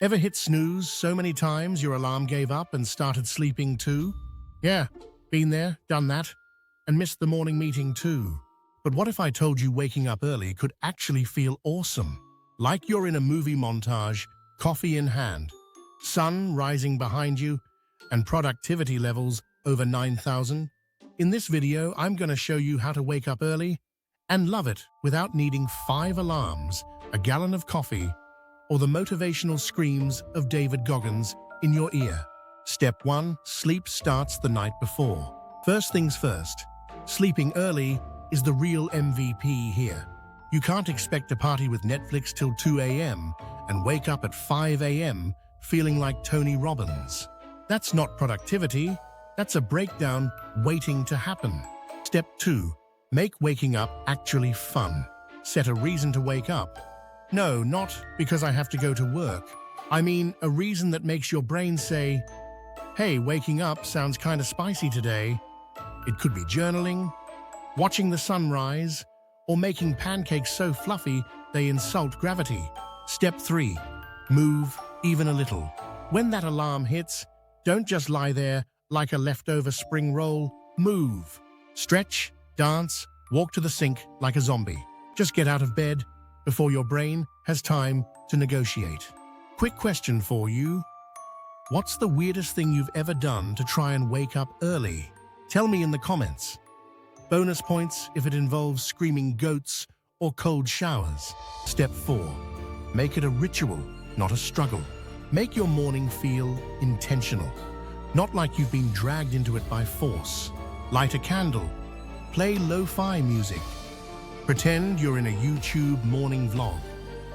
Ever hit snooze so many times your alarm gave up and started sleeping too? Yeah, been there, done that, and missed the morning meeting too. But what if I told you waking up early could actually feel awesome? Like you're in a movie montage, coffee in hand, sun rising behind you, and productivity levels over 9,000? In this video, I'm going to show you how to wake up early and love it without needing 5 alarms, a gallon of coffee, or the motivational screams of David Goggins in your ear. Step 1. Sleep starts the night before. First things first, sleeping early is the real MVP here. You can't expect to party with Netflix till 2 a.m. and wake up at 5 a.m. feeling like Tony Robbins. That's not productivity, that's a breakdown waiting to happen. Step 2. Make waking up actually fun. Set a reason to wake up. No, not because I have to go to work. I mean a reason that makes your brain say, hey, waking up sounds kind of spicy today. It could be journaling, watching the sunrise, or making pancakes so fluffy they insult gravity. Step 3. Move even a little. When that alarm hits, don't just lie there like a leftover spring roll. Move. Stretch, dance, walk to the sink like a zombie. Just get out of bed before your brain has time to negotiate. Quick question for you. What's the weirdest thing you've ever done to try and wake up early? Tell me in the comments. Bonus points if it involves screaming goats or cold showers. Step 4. Make it a ritual, not a struggle. Make your morning feel intentional, not like you've been dragged into it by force. Light a candle. Play lo-fi music. Pretend you're in a YouTube morning vlog.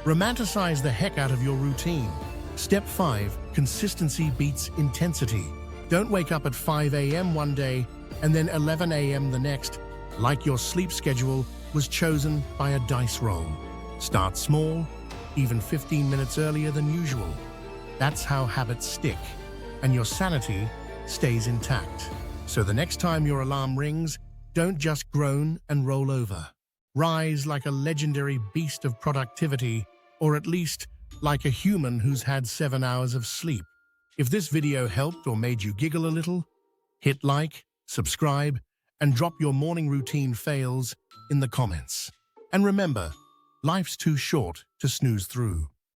Romanticize the heck out of your routine. Step 5. Consistency beats intensity. Don't wake up at 5 a.m. one day and then 11 a.m. the next, like your sleep schedule was chosen by a dice roll. Start small, even 15 minutes earlier than usual. That's how habits stick, and your sanity stays intact. So the next time your alarm rings, don't just groan and roll over. Rise like a legendary beast of productivity, or at least like a human who's had 7 hours of sleep. If this video helped or made you giggle a little, hit like, subscribe, and drop your morning routine fails in the comments. And remember, life's too short to snooze through.